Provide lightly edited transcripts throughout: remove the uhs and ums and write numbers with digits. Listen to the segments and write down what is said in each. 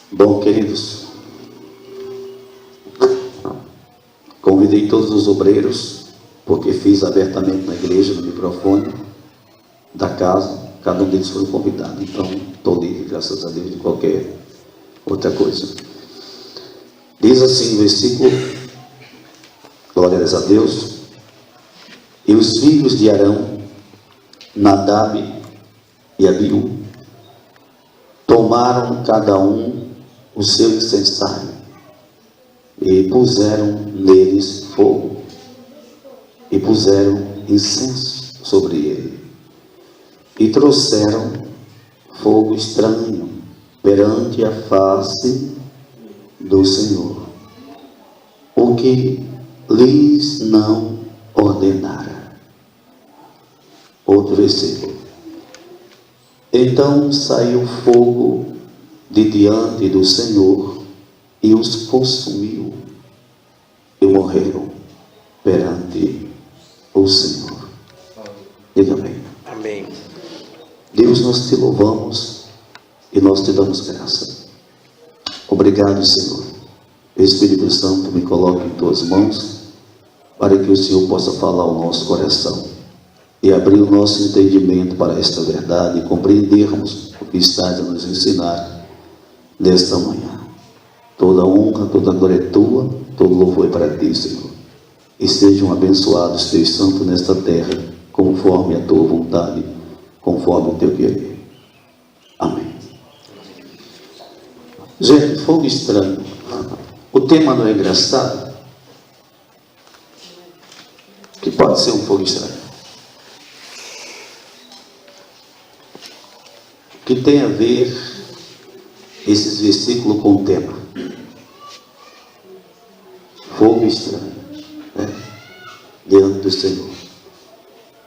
Bom, queridos, convidei todos os obreiros, porque fiz abertamente na igreja, no microfone da casa, cada um deles foi convidado, então estou livre, graças a Deus, de qualquer outra coisa. Diz assim o versículo, glórias a Deus: e os filhos de Arão, Nadab e Abiú, tomaram cada um o seu incensário e puseram neles fogo e puseram incenso sobre ele e trouxeram fogo estranho perante a face do Senhor, o que lhes não ordenara. Outro versículo: então saiu fogo de diante do Senhor e os consumiu, e morreram perante o Senhor. Diga amém. Amém. Deus, nós te louvamos e nós te damos graça. Obrigado, Senhor. Espírito Santo, me coloque em tuas mãos, para que o Senhor possa falar ao nosso coração e abrir o nosso entendimento para esta verdade e compreendermos o que estás a nos ensinar nesta manhã. Toda honra, toda glória é tua, todo louvor é para ti, Senhor. E sejam abençoados teus santos nesta terra, conforme a tua vontade, conforme o teu querer. Amém. Gente, fogo estranho. O tema não é engraçado? Que pode ser um fogo estranho. Que tem a ver esses versículos com o tema fogo estranho, né? Diante do Senhor.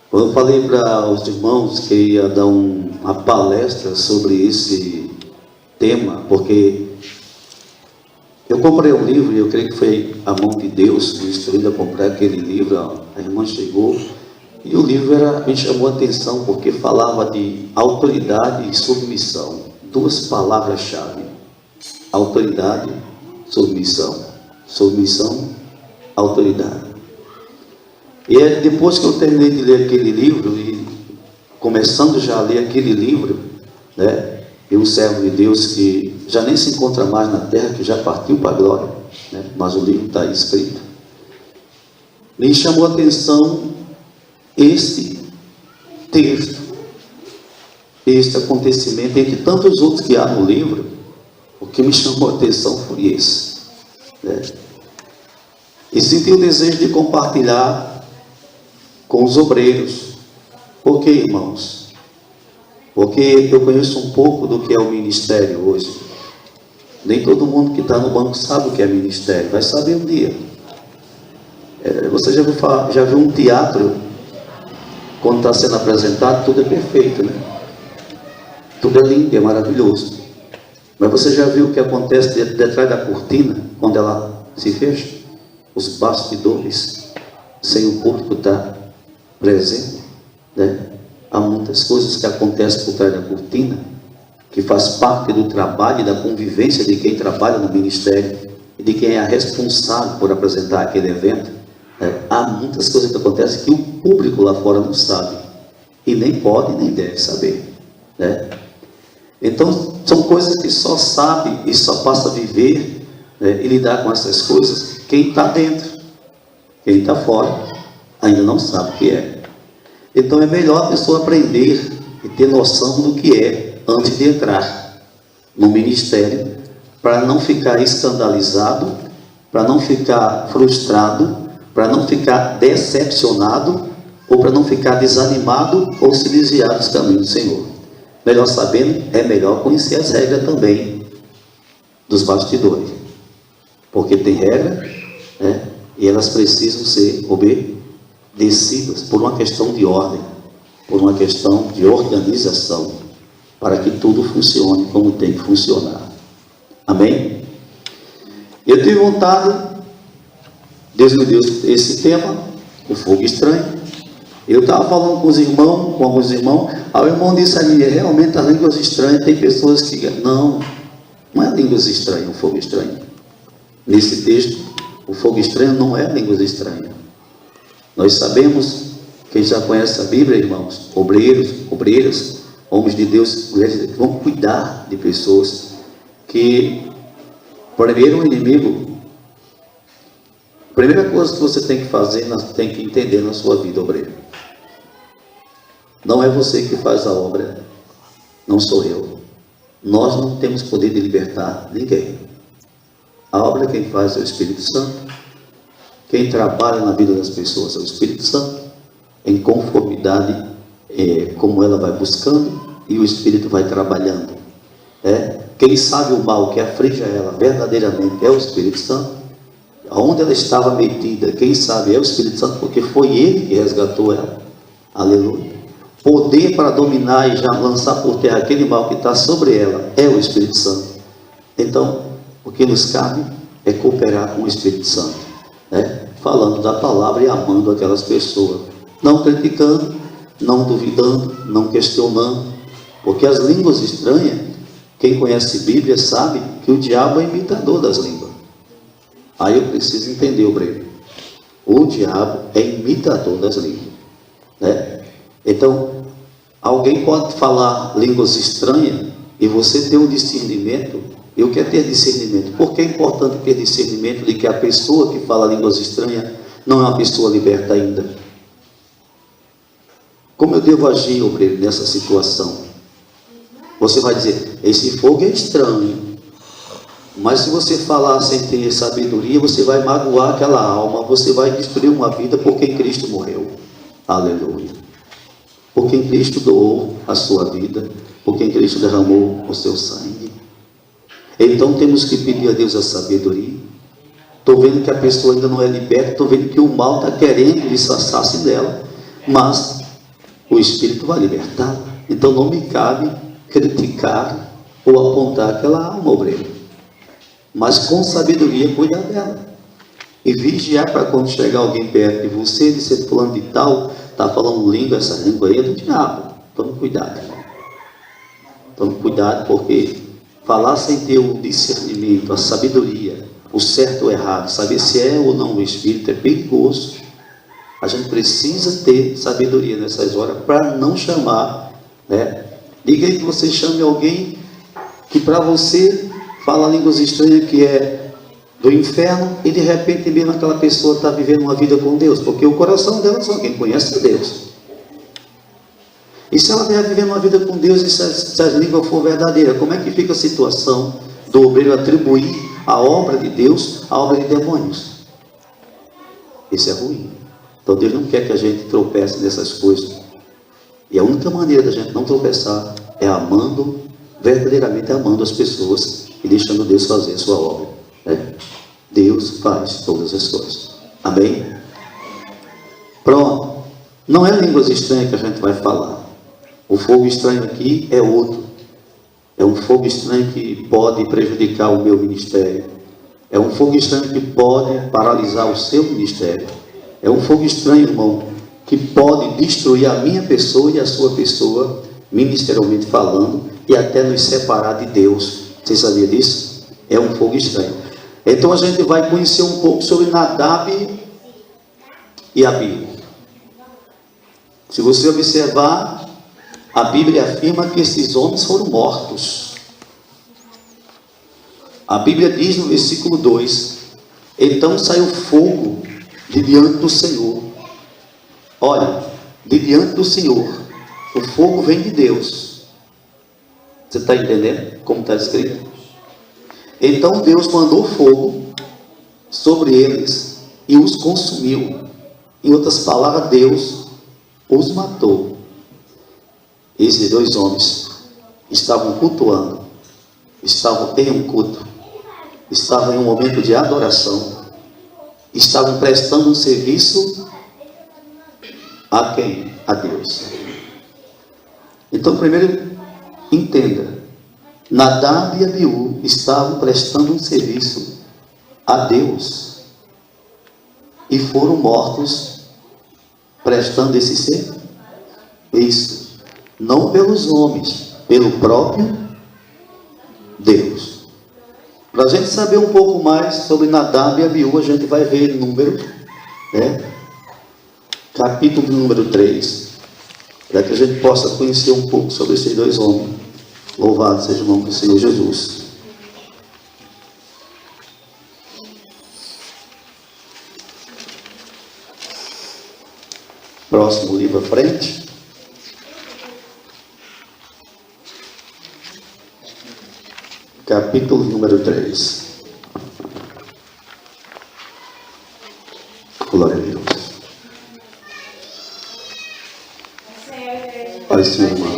Quando eu falei para os irmãos que ia dar uma palestra sobre esse tema, porque eu comprei um livro, e eu creio que foi a mão de Deus me instruindo a comprar aquele livro. A irmã chegou e o livro me chamou a atenção, porque falava de autoridade e submissão. Duas palavras-chave: autoridade, submissão. Submissão, autoridade. E depois que eu terminei de ler aquele livro, e começando já a ler aquele livro, né, e um servo de Deus que já nem se encontra mais na terra, que já partiu para a glória, né, mas o livro está aí escrito, me chamou a atenção este texto, este acontecimento, entre tantos outros que há no livro. O que me chamou a atenção foi esse, né? E senti o desejo de compartilhar com os obreiros. Por quê, irmãos? Porque eu conheço um pouco do que é o ministério hoje. Nem todo mundo que está no banco sabe o que é ministério, vai saber um dia. Você já viu um teatro? Quando está sendo apresentado, tudo é perfeito, né? Tudo é lindo, é maravilhoso. Mas você já viu o que acontece detrás da cortina, quando ela se fecha? Os bastidores, sem o público estar presente, né? Há muitas coisas que acontecem por trás da cortina, que faz parte do trabalho e da convivência de quem trabalha no ministério e de quem é responsável por apresentar aquele evento. Há muitas coisas que acontecem que o público lá fora não sabe, e nem pode nem deve saber, né? Então são coisas que só sabe e só passa a viver, né, e lidar com essas coisas quem está dentro. Quem está fora ainda não sabe o que é. Então é melhor a pessoa aprender e ter noção do que é antes de entrar no ministério, para não ficar escandalizado, para não ficar frustrado, para não ficar decepcionado, ou para não ficar desanimado ou se desviar dos caminhos do Senhor. Melhor sabendo, é melhor conhecer as regras também dos bastidores, porque tem regra, né, e elas precisam ser obedecidas por uma questão de ordem, por uma questão de organização, para que tudo funcione como tem que funcionar. Amém? Eu tive vontade, Deus me deu esse tema, o fogo estranho. Eu estava falando com alguns irmãos, aí o irmão disse a mim: realmente as línguas estranhas, tem pessoas que não, Não é línguas estranhas, o fogo estranho. Nesse texto, o fogo estranho não é línguas estranhas. Nós sabemos, quem já conhece a Bíblia, irmãos, obreiras, homens de Deus, mulheres, vão cuidar de pessoas que, primeiro, o inimigo, a primeira coisa que você tem que fazer, tem que entender na sua vida, obreiro. Não é você que faz a obra, não sou eu. Nós não temos poder de libertar ninguém. A obra quem faz é o Espírito Santo. Quem trabalha na vida das pessoas é o Espírito Santo, em conformidade como ela vai buscando e o Espírito vai trabalhando. Quem sabe o mal que aflige ela verdadeiramente é o Espírito Santo. Aonde ela estava metida, quem sabe é o Espírito Santo, porque foi Ele que resgatou ela. Aleluia. Poder para dominar e já lançar por terra aquele mal que está sobre ela é o Espírito Santo. Então, o que nos cabe é cooperar com o Espírito Santo, falando da palavra e amando aquelas pessoas, não criticando, não duvidando, não questionando, porque as línguas estranhas, quem conhece Bíblia sabe que o diabo é imitador das línguas. Aí eu preciso entender, obreiro. O diabo é imitador das línguas, Então, alguém pode falar línguas estranhas e você ter um discernimento. Eu quero ter discernimento. Por que é importante ter discernimento de que a pessoa que fala línguas estranhas não é uma pessoa liberta ainda? Como eu devo agir, obreiro, nessa situação? Você vai dizer, esse fogo é estranho. Mas se você falar sem ter sabedoria, você vai magoar aquela alma, você vai destruir uma vida por quem Cristo morreu. Aleluia. Por quem Cristo doou a sua vida, por quem Cristo derramou o seu sangue. Então temos que pedir a Deus a sabedoria. Estou vendo que a pessoa ainda não é liberta, estou vendo que o mal está querendo disfarçar-se dela, mas o Espírito vai libertar. Então não me cabe criticar ou apontar aquela alma, obreiro, mas com sabedoria cuidar dela e vigiar para quando chegar alguém perto de você e dizer, fulano de tal está falando língua, essa língua aí é do diabo. Tome cuidado, irmão. Tome cuidado, porque falar sem ter o discernimento, a sabedoria, o certo ou o errado, saber se é ou não o Espírito é perigoso. A gente precisa ter sabedoria nessas horas para não chamar, Diga aí que você chame alguém que para você fala línguas estranhas, que é do inferno, e de repente mesmo aquela pessoa está vivendo uma vida com Deus, porque o coração dela só quem conhece é Deus. E se ela estiver vivendo uma vida com Deus, e se as línguas for verdadeira, como é que fica a situação do obreiro atribuir a obra de Deus à obra de demônios? Isso é ruim. Então Deus não quer que a gente tropece nessas coisas. E a única maneira da gente não tropeçar é amando, verdadeiramente amando as pessoas e deixando Deus fazer a sua obra. Deus faz todas as coisas. Amém? Pronto. Não é línguas estranhas que a gente vai falar. O fogo estranho aqui é outro. É um fogo estranho que pode prejudicar o meu ministério. É um fogo estranho que pode paralisar o seu ministério. É um fogo estranho, irmão, que pode destruir a minha pessoa e a sua pessoa, ministerialmente falando, e até nos separar de Deus. Você sabia disso? É um fogo estranho. Então a gente vai conhecer um pouco sobre Nadab e Abiú. Se você observar, a Bíblia afirma que esses homens foram mortos. A Bíblia diz no versículo 2: então saiu fogo de diante do Senhor. Olha, de diante do Senhor, o fogo vem de Deus. Você está entendendo como está escrito? Então Deus mandou fogo sobre eles e os consumiu. Em outras palavras, Deus os matou. Esses dois homens estavam cultuando, estavam em um culto, estavam em um momento de adoração, estavam prestando um serviço a quem? A Deus. Então, primeiro, entenda, Nadab e Abiú estavam prestando um serviço a Deus e foram mortos prestando esse serviço, não pelos homens, pelo próprio Deus. Para a gente saber um pouco mais sobre Nadab e Abiú, a gente vai ver número, capítulo número 3, para que a gente possa conhecer um pouco sobre esses dois homens. Louvado seja o nome do Senhor Jesus. Próximo livro à frente. Capítulo número 3. Glória a Deus. Pai, Senhor, irmão.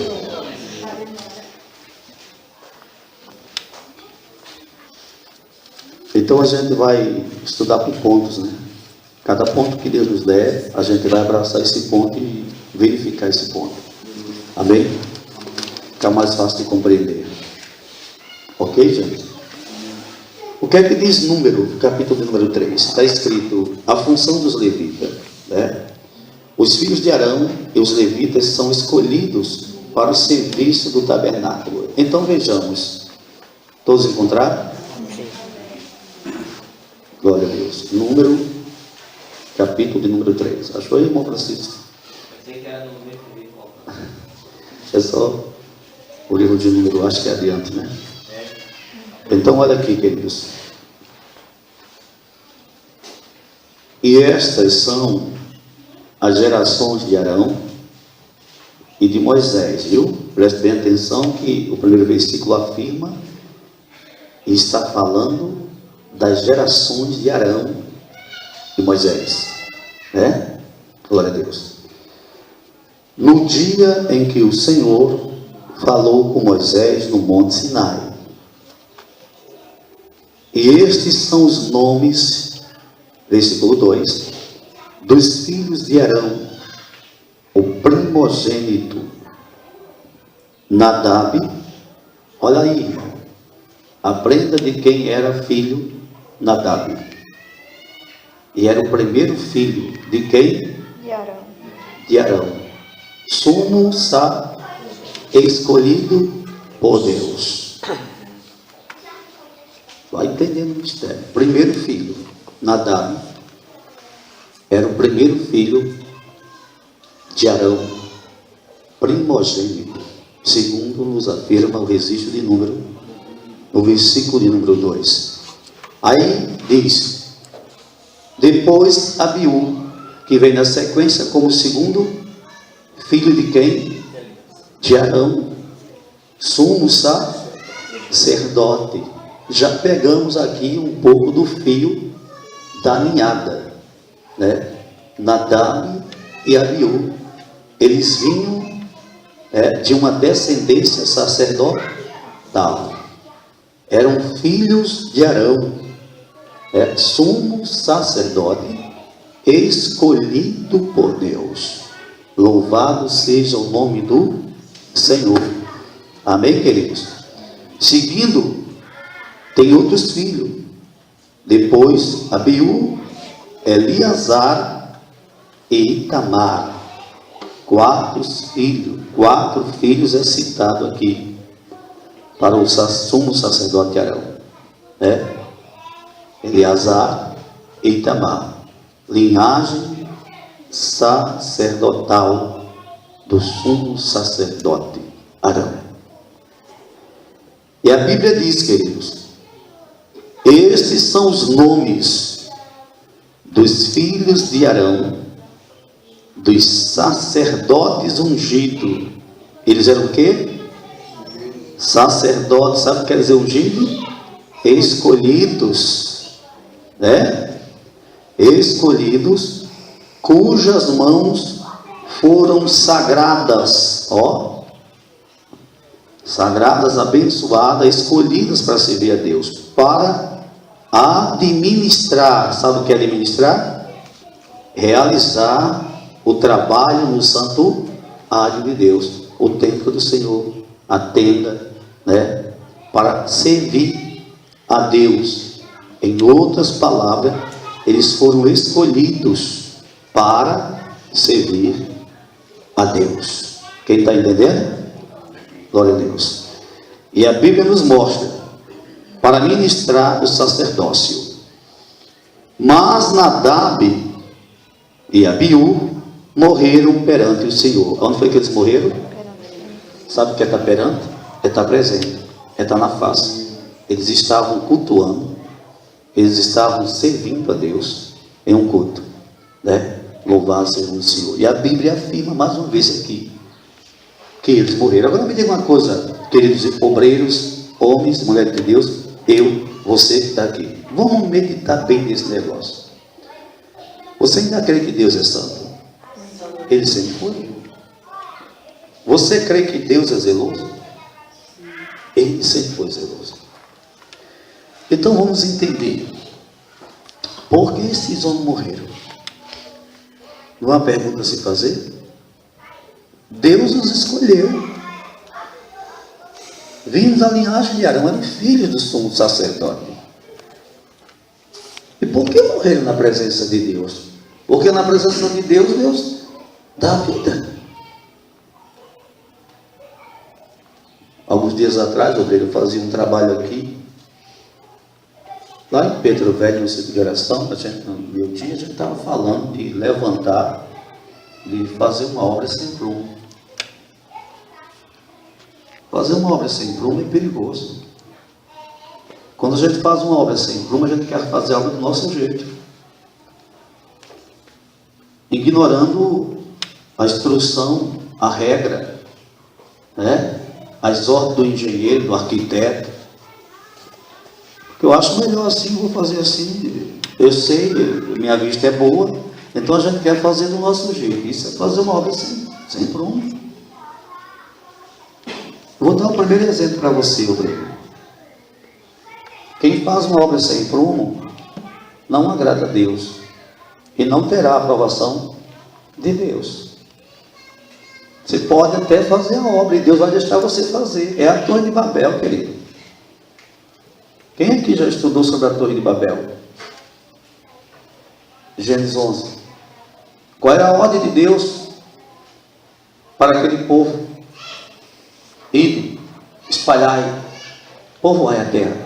Então a gente vai estudar por pontos, né? Cada ponto que Deus nos der, a gente vai abraçar esse ponto e verificar esse ponto. Amém? Fica mais fácil de compreender. Ok, gente? O que é que diz número, capítulo número 3? Está escrito a função dos levitas, né? Os filhos de Arão e os levitas são escolhidos para o serviço do tabernáculo. Então vejamos. Todos encontraram? Glória a Deus. Número, capítulo de número 3. Achou aí, irmão Francisco? Pensei que era no número. É só o livro de número, acho que é adiante, né? Então olha aqui, queridos. E estas são as gerações de Arão e de Moisés, viu? Preste bem atenção que o primeiro versículo afirma e está falando das gerações de Arão e Moisés, né? Glória a Deus. No dia em que o Senhor falou com Moisés no Monte Sinai. E estes são os nomes, versículo 2, dos filhos de Arão, o primogênito, Nadab. Olha aí, irmão, aprenda de quem era filho Nadab. E era o primeiro filho de quem? De Arão. Sumo escolhido por Deus. Vai entendendo o mistério. Primeiro filho, Nadab, era o primeiro filho de Arão, primogênito, segundo nos afirma o registro de número, no versículo de número 2. Aí diz, depois Abiú, que vem na sequência como segundo filho de quem? De Arão, sumo sacerdote. Já pegamos aqui um pouco do fio da ninhada, né? Nadab e Abiú, eles vinham de uma descendência sacerdotal, eram filhos de Arão, sumo sacerdote, escolhido por Deus. Louvado seja o nome do Senhor. Amém, queridos? Seguindo, tem outros filhos. Depois, Abiú, Eleazar e Itamar. 4 filhos é citado aqui para o sumo sacerdote Arão, né? Eleazar e Itamar, linhagem sacerdotal do sumo sacerdote Arão. E a Bíblia diz, queridos, estes são os nomes dos filhos de Arão, dos sacerdotes ungidos. Eles eram o quê? Sacerdotes. Sabe o que quer dizer ungido? Escolhidos, né? Escolhidos, cujas mãos foram sagradas, sagradas, abençoadas, escolhidas para servir a Deus, para administrar. Sabe o que é administrar? Realizar o trabalho no santuário de Deus, o templo do Senhor, a tenda, né? Para servir a Deus. Em outras palavras, eles foram escolhidos para servir a Deus. Quem está entendendo? Glória a Deus. E a Bíblia nos mostra para ministrar o sacerdócio. Mas Nadab e Abiú morreram perante o Senhor. Onde foi que eles morreram? Sabe o que é estar perante? É estar presente, é estar na face. Eles estavam cultuando, eles estavam servindo a Deus em um culto, né? Louvado seja o Senhor. E a Bíblia afirma mais uma vez aqui que eles morreram. Agora me diga uma coisa, queridos obreiros, homens, mulheres de Deus, você que está aqui, vamos meditar bem nesse negócio. Você ainda crê que Deus é santo? Ele sempre foi. Você crê que Deus é zeloso? Ele sempre foi zeloso. Então vamos entender por que esses homens morreram. Não há pergunta a se fazer? Deus os escolheu. Vimos da linhagem de Arão, eram filhos do sumo sacerdote. E por que morreram na presença de Deus? Porque na presença de Deus, Deus dá vida. Alguns dias atrás, eu fazia um trabalho aqui, lá em Pedro Velho, no centro de oração, a gente estava falando de levantar, de fazer uma obra sem prumo. Fazer uma obra sem prumo é perigoso. Quando a gente faz uma obra sem prumo, a gente quer fazer a obra do nosso jeito, ignorando a instrução, a regra, né? As ordens do engenheiro, do arquiteto. Eu acho melhor assim, vou fazer assim. Eu sei, minha vista é boa, então a gente quer fazer do nosso jeito. Isso é fazer uma obra sem prumo. Vou dar o primeiro exemplo para você, obreiro. Quem faz uma obra sem prumo não agrada a Deus e não terá a aprovação de Deus. Você pode até fazer a obra e Deus vai deixar você fazer. É a Torre de Babel, querido. Quem aqui já estudou sobre a Torre de Babel? Gênesis 11. Qual era a ordem de Deus para aquele povo? Ide, espalhai, povoai a terra.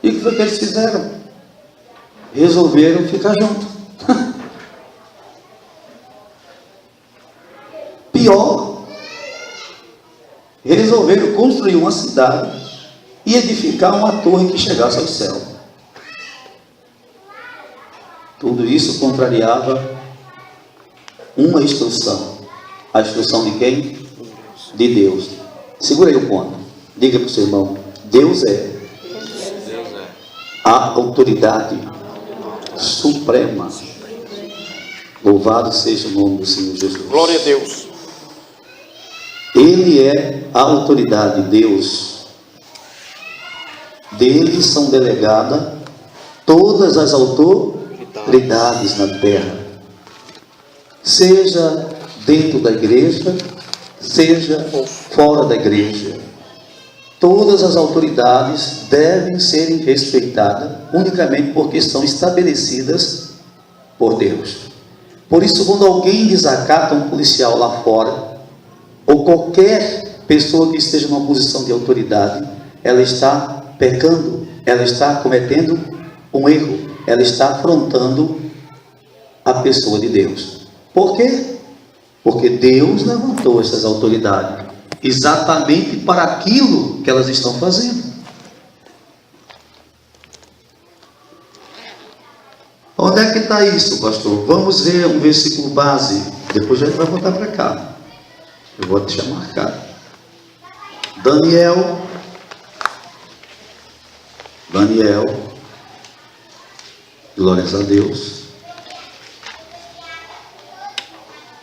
E o que foi que eles fizeram? Resolveram ficar juntos. Pior, resolveram construir uma cidade e edificar uma torre que chegasse ao céu. Tudo isso contrariava uma instrução. A instrução de quem? De Deus. Segura aí o ponto. Diga para o seu irmão: Deus é a autoridade suprema. Louvado seja o nome do Senhor Jesus. Glória a Deus. Ele é a autoridade, Deus. Dele são delegadas todas as autoridades na terra, seja dentro da igreja, seja fora da igreja. Todas as autoridades devem ser respeitadas unicamente porque são estabelecidas por Deus. Por isso, quando alguém desacata um policial lá fora, ou qualquer pessoa que esteja numa posição de autoridade, ela está pecando, ela está cometendo um erro, ela está afrontando a pessoa de Deus. Por quê? Porque Deus levantou essas autoridades exatamente para aquilo que elas estão fazendo. Onde é que está isso, pastor? Vamos ver um versículo base, depois a gente vai voltar para cá. Eu vou deixar marcado. Daniel, glórias a Deus.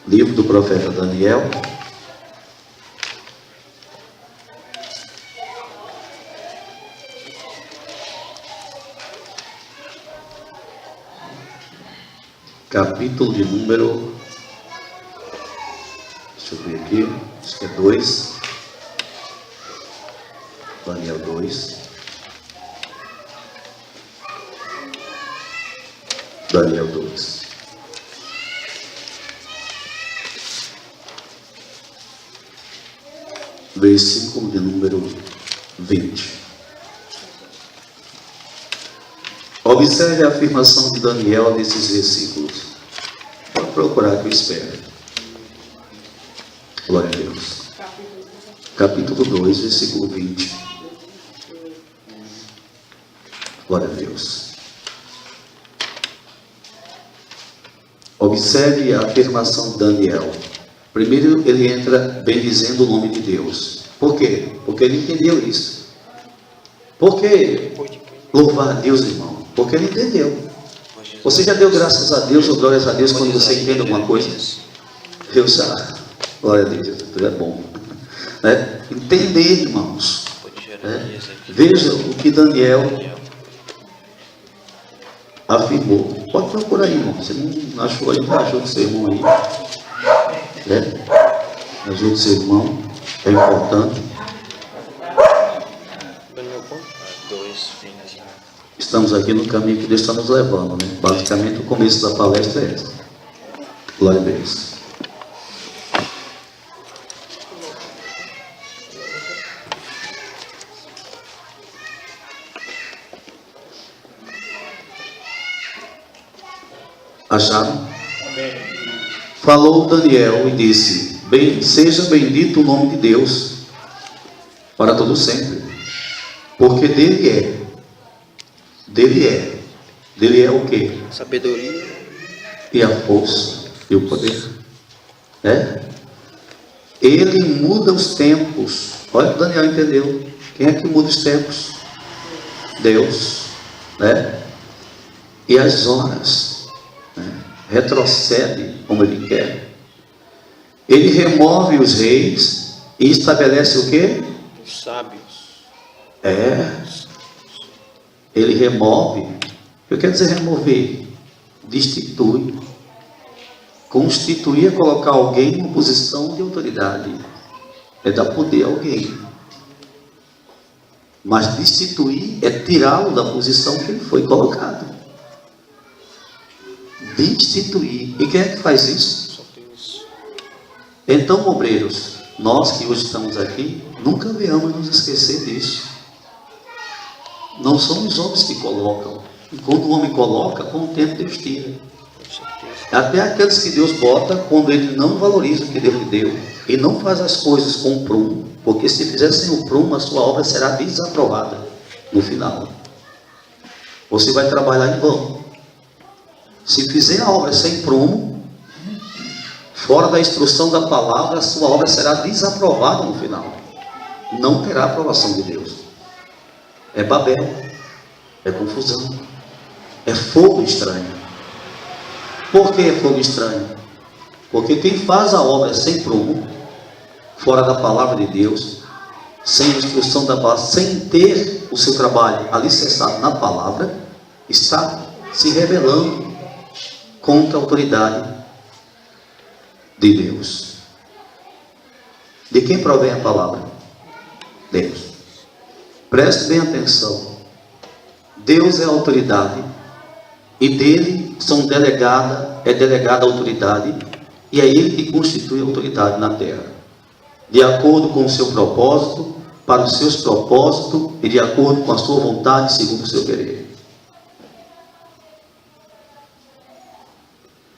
Livro do profeta Daniel. Capítulo de número, deixa eu ver aqui, acho que é 2. Daniel 2. Daniel 2. Versículo de número 20. Observe a afirmação de Daniel nesses versículos. Pode procurar que eu espero. Glória a Deus. Capítulo 2, versículo 20. Glória a Deus. Observe a afirmação de Daniel. Primeiro ele entra bendizendo o nome de Deus. Por quê? Porque ele entendeu isso. Por que louvar a Deus, irmão? Porque ele entendeu. Você já deu graças a Deus ou glórias a Deus quando você entende alguma coisa? Eu já. Glória a Deus, tudo é bom. Entender, irmãos. Veja o que Daniel afirmou. Pode procurar aí, irmão. Você não achou aí? Achou do seu irmão aí? Achou do seu irmão? É importante. Estamos aqui no caminho que Deus está nos levando, né? Basicamente o começo da palestra é essa. Glória a Deus. Acharam? Falou Daniel e disse: seja bendito o nome de Deus para todo sempre, porque dele é o quê? Sabedoria e a força e o poder. Ele muda os tempos. Olha o que Daniel entendeu. Quem é que muda os tempos? Deus, e as horas, retrocede como ele quer. Ele remove os reis e estabelece o quê? Os sábios. Ele remove. O que quer dizer remover? Destitui. Constituir é colocar alguém em uma posição de autoridade. É dar poder a alguém. Mas destituir é tirá-lo da posição que ele foi colocado. Destituir. E quem é que faz isso? Então, obreiros, nós que hoje estamos aqui, nunca venhamos nos esquecer disso. Não são os homens que colocam. E quando o homem coloca, com o tempo Deus tira. Até aqueles que Deus bota, quando ele não valoriza o que Deus lhe deu, e não faz as coisas com prumo, porque se fizer sem o prumo, a sua obra será desaprovada no final. Você vai trabalhar em vão. Se fizer a obra sem prumo, fora da instrução da palavra, a sua obra será desaprovada no final. Não terá aprovação de Deus. É Babel, é confusão, é fogo estranho. Por que é fogo estranho? Porque quem faz a obra sem prumo, fora da palavra de Deus, sem instrução da palavra, sem ter o seu trabalho alicerçado na palavra, está se rebelando contra a autoridade de Deus. De quem provém a palavra? Deus. Preste bem atenção. Deus é a autoridade e dele é delegada a autoridade, e é ele que constitui a autoridade na terra, de acordo com o seu propósito, para os seus propósitos e de acordo com a sua vontade, segundo o seu querer.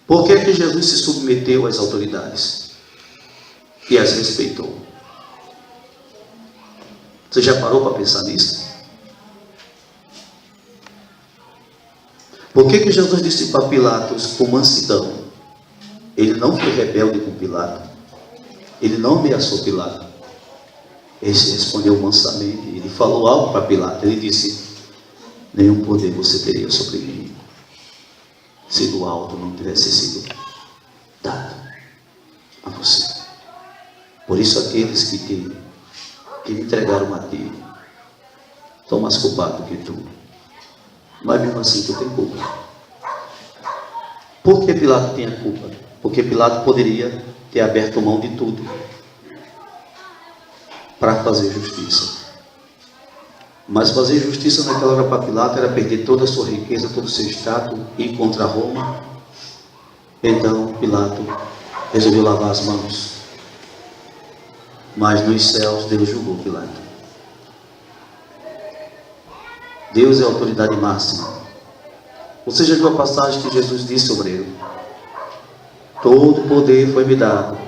Por que que Jesus se submeteu às autoridades e as respeitou? Você já parou para pensar nisso? Por que que Jesus disse para Pilatos com mansidão? Ele não foi rebelde com Pilato. Ele não ameaçou Pilato. Ele respondeu mansamente. Ele falou algo para Pilato. Ele disse: nenhum poder você teria sobre mim, se do alto não tivesse sido dado a você. Por isso aqueles que me entregaram a ti são mais culpados que tu. Mas mesmo assim tu tem culpa. Por que Pilato tinha culpa? Porque Pilato poderia ter aberto mão de tudo para fazer justiça. Mas fazer justiça naquela hora para Pilato era perder toda a sua riqueza, todo o seu status, ir contra Roma. Então Pilato resolveu lavar as mãos. Mas nos céus Deus julgou Pilato. Deus é a autoridade máxima. Você já viu a passagem que Jesus disse sobre ele? Todo poder foi me dado.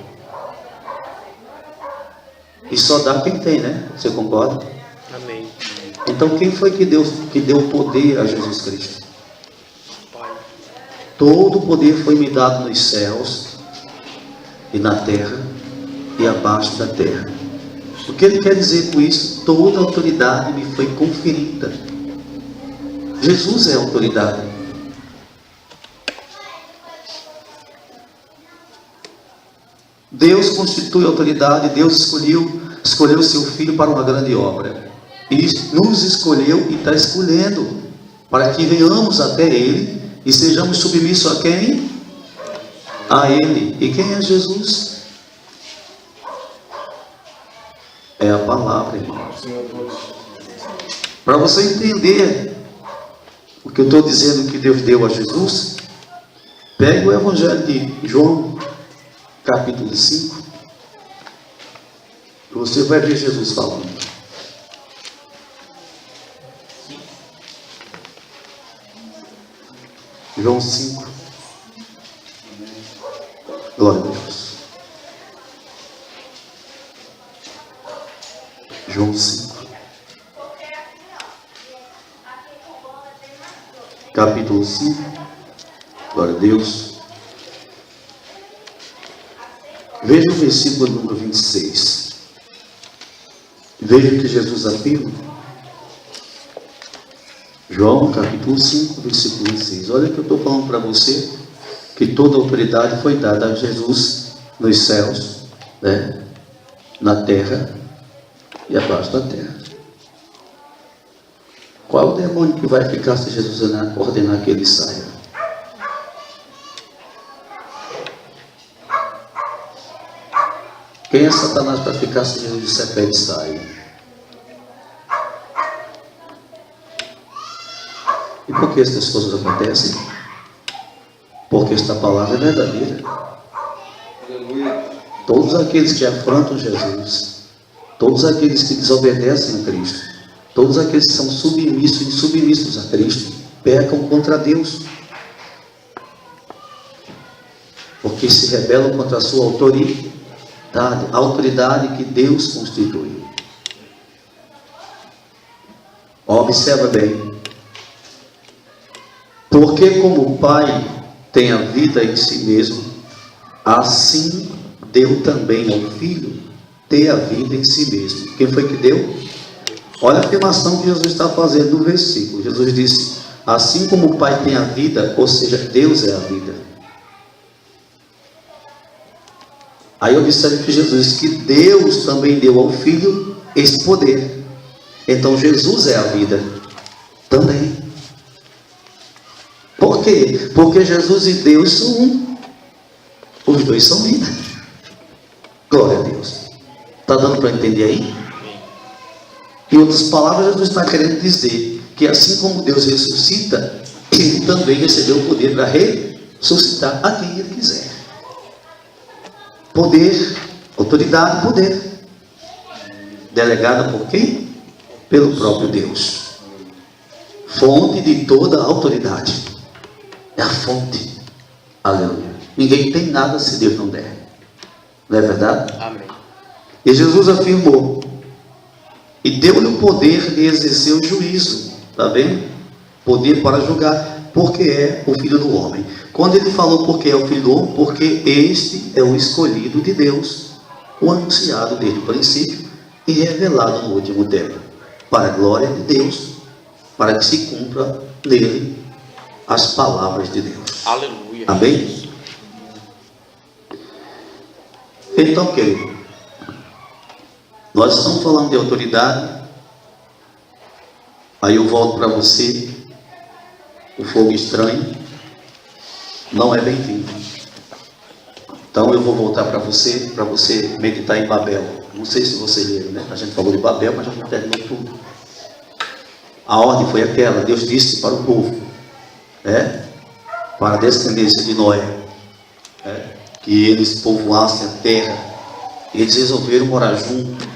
E só dá quem tem, né? Você concorda? Amém. Então quem foi que deu poder a Jesus Cristo? Pai. Todo poder foi me dado nos céus e na terra e abaixo da terra. O que ele quer dizer com isso? Toda autoridade me foi conferida. Jesus é a autoridade. Deus constitui a autoridade. Deus escolheu seu Filho para uma grande obra. E nos escolheu e está escolhendo para que venhamos até Ele e sejamos submissos a quem? A Ele. E quem é Jesus? É a palavra, irmão. Para você entender o que eu estou dizendo que Deus deu a Jesus, pegue o Evangelho de João, capítulo 5, e você vai ver Jesus falando. João 5. Glória a Deus. João 5. Capítulo 5. Glória a Deus. Veja o versículo número 26. Veja o que Jesus afirma. João capítulo 5, versículo 26. Olha o que eu estou falando para você, que toda autoridade foi dada a Jesus nos céus, né, na terra e abaixo da terra. Qual é o demônio que vai ficar se Jesus ordenar que ele saia? Quem é Satanás para ficar se Jesus disser para ele sair? E por que essas coisas acontecem? Porque esta palavra é verdadeira. Todos aqueles que afrontam Jesus, todos aqueles que desobedecem a Cristo, todos aqueles que são submissos e insubmissos a Cristo, pecam contra Deus. Porque se rebelam contra a sua autoridade, a autoridade que Deus constituiu. Observa bem. Porque como o Pai tem a vida em si mesmo, assim deu também ao Filho ter a vida em si mesmo. Quem foi que deu? Olha a afirmação que Jesus está fazendo no versículo. Jesus disse, assim como o Pai tem a vida, ou seja, Deus é a vida. Aí observe que Jesus disse que Deus também deu ao Filho esse poder. Então Jesus é a vida também. Por quê? Porque Jesus e Deus são um. Os dois são vida. Glória a Deus. Está dando para entender aí? Em outras palavras, Jesus está querendo dizer que assim como Deus ressuscita, Ele também recebeu o poder para ressuscitar a quem Ele quiser. Poder, autoridade, poder. Delegada por quem? Pelo próprio Deus. Fonte de toda a autoridade. É a fonte. Aleluia. Ninguém tem nada se Deus não der. Não é verdade? Amém. E Jesus afirmou. E deu-lhe o poder de exercer o juízo. Está vendo? Poder para julgar. Porque é o Filho do Homem. Quando ele falou porque é o Filho do Homem, porque este é o escolhido de Deus, o anunciado desde o princípio e revelado no último tempo, para a glória de Deus, para que se cumpra nele as palavras de Deus. Aleluia. Amém? Então, querido, nós estamos falando de autoridade. Aí eu volto para você. O fogo estranho não é bem-vindo. Então eu vou voltar para você meditar em Babel. Não sei se você leu, né? A gente falou de Babel, mas já não terminou tudo. A ordem foi aquela. Deus disse para o povo, para a descendência de Noé, que eles povoassem a terra. Eles resolveram morar junto,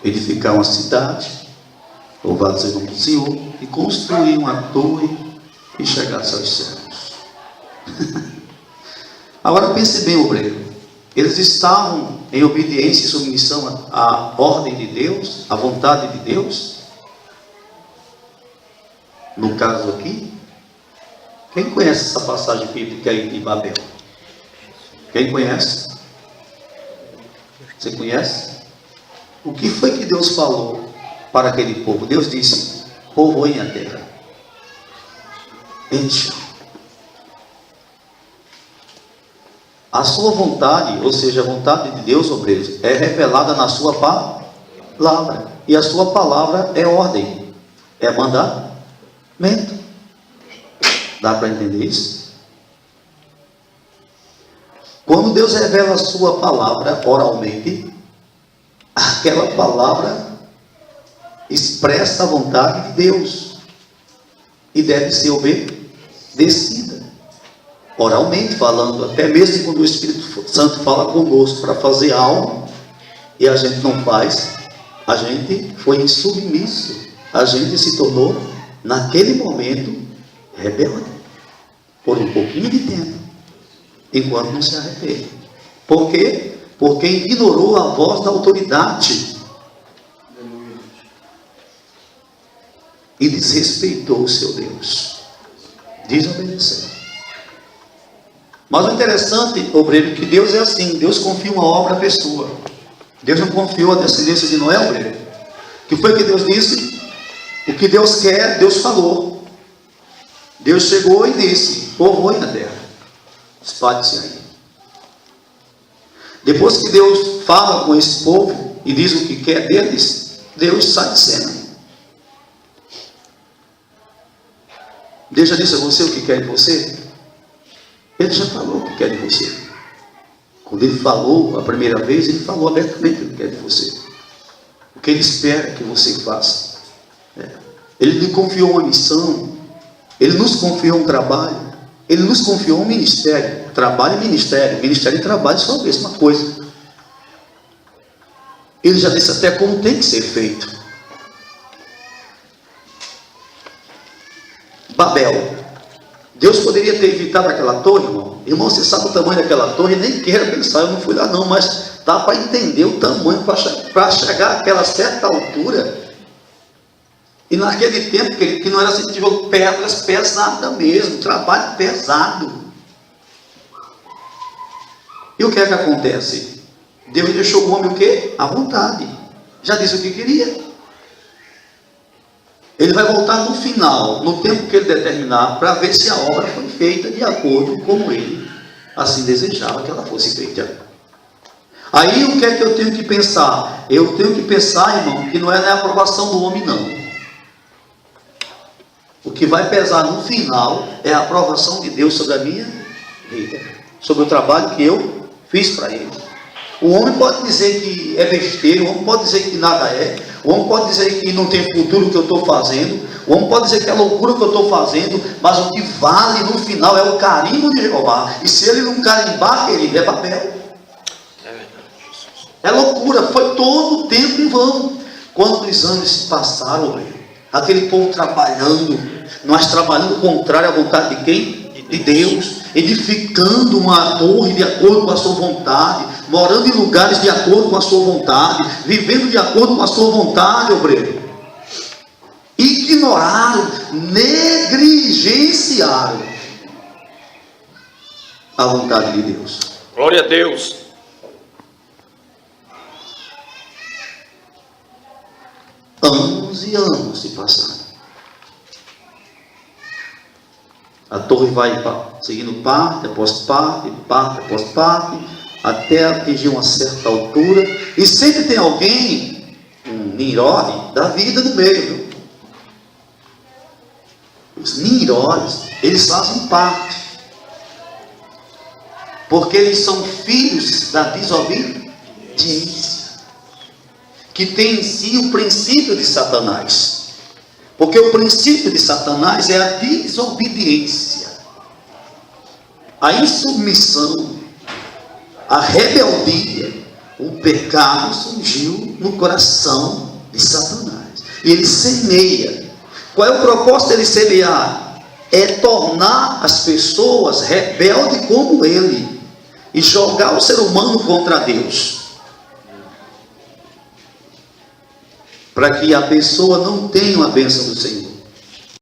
edificar uma cidade, louvado seja o nome do Senhor, e construir uma torre e chegasse aos céus. Agora pense bem, obreiro. Eles estavam em obediência e submissão à ordem de Deus, à vontade de Deus? No caso aqui, quem conhece essa passagem bíblica aí de Babel? Quem conhece? Você conhece? O que foi que Deus falou para aquele povo? Deus disse: povoem a terra, encham. A sua vontade, ou seja, a vontade de Deus, obreiros, é revelada na sua palavra. E a sua palavra é ordem, é mandamento. Dá para entender isso? Quando Deus revela a sua palavra oralmente, aquela palavra expressa a vontade de Deus e deve ser obedecida. Oralmente falando, até mesmo quando o Espírito Santo fala conosco para fazer algo e a gente não faz, a gente foi insubmisso, a gente se tornou naquele momento rebelde por um pouquinho de tempo, enquanto não se arrepende. Por quê? Porque ignorou a voz da autoridade e desrespeitou o seu Deus, desobedeceu. Mas o interessante, obreiro, é que Deus é assim. Deus confia uma obra à pessoa. Deus não confiou a descendência de Noé, obreiro. O que foi que Deus disse? O que Deus quer, Deus falou. Deus chegou e disse: povoem na terra, espalhe-se aí. Depois que Deus fala com esse povo e diz o que quer deles, Deus sai de cena. Deus já disse a você o que quer de você? Ele já falou o que quer de você. Quando ele falou a primeira vez, ele falou abertamente o que quer de você, o que ele espera que você faça. Ele lhe confiou uma missão, ele nos confiou um trabalho, ele nos confiou um ministério. Trabalho e ministério, ministério e trabalho são a mesma coisa. Ele já disse até como tem que ser feito. Babel, Deus poderia ter evitado aquela torre, irmão. Irmão, você sabe o tamanho daquela torre? Nem quero pensar, eu não fui lá não, mas dá para entender o tamanho, para chegar àquela certa altura. E naquele tempo, que não era assim, tivemos pedras pesadas mesmo, trabalho pesado. E o que é que acontece? Deus deixou o homem o quê? À vontade. Já disse o que queria. Ele vai voltar no final, no tempo que ele determinar, para ver se a obra foi feita de acordo com como ele assim desejava que ela fosse feita. Aí o que é que eu tenho que pensar? Eu tenho que pensar, irmão, que não é na aprovação do homem, não. O que vai pesar no final é a aprovação de Deus sobre a minha vida, sobre o trabalho que eu fiz para ele. O homem pode dizer que é besteira, o homem pode dizer que nada é, o homem pode dizer que não tem futuro o que eu estou fazendo, o homem pode dizer que é loucura o que eu estou fazendo, mas o que vale no final é o carimbo de Jeová. E se ele não carimbar, querido, é Babel. É loucura, foi todo o tempo em vão. Quantos anos se passaram, aquele povo trabalhando, nós trabalhando contrário à vontade de quem? De Deus, edificando uma torre de acordo com a sua vontade, morando em lugares de acordo com a sua vontade, vivendo de acordo com a sua vontade, obreiro. Ignoraram, negligenciaram a vontade de Deus. Glória a Deus. Anos e anos se passaram. A torre vai seguindo parte após parte, parte após parte, até atingir uma certa altura. E sempre tem alguém, um Nimrod, da vida no meio. Viu? Os Nimrodes, eles fazem parte. Porque eles são filhos da desobediência, que tem em si o princípio de Satanás. Porque o princípio de Satanás é a desobediência, a insubmissão, a rebeldia. O pecado surgiu no coração de Satanás. E ele semeia. Qual é o propósito dele semear? é tornar as pessoas rebeldes como ele e jogar o ser humano contra Deus, para que a pessoa não tenha a bênção do Senhor.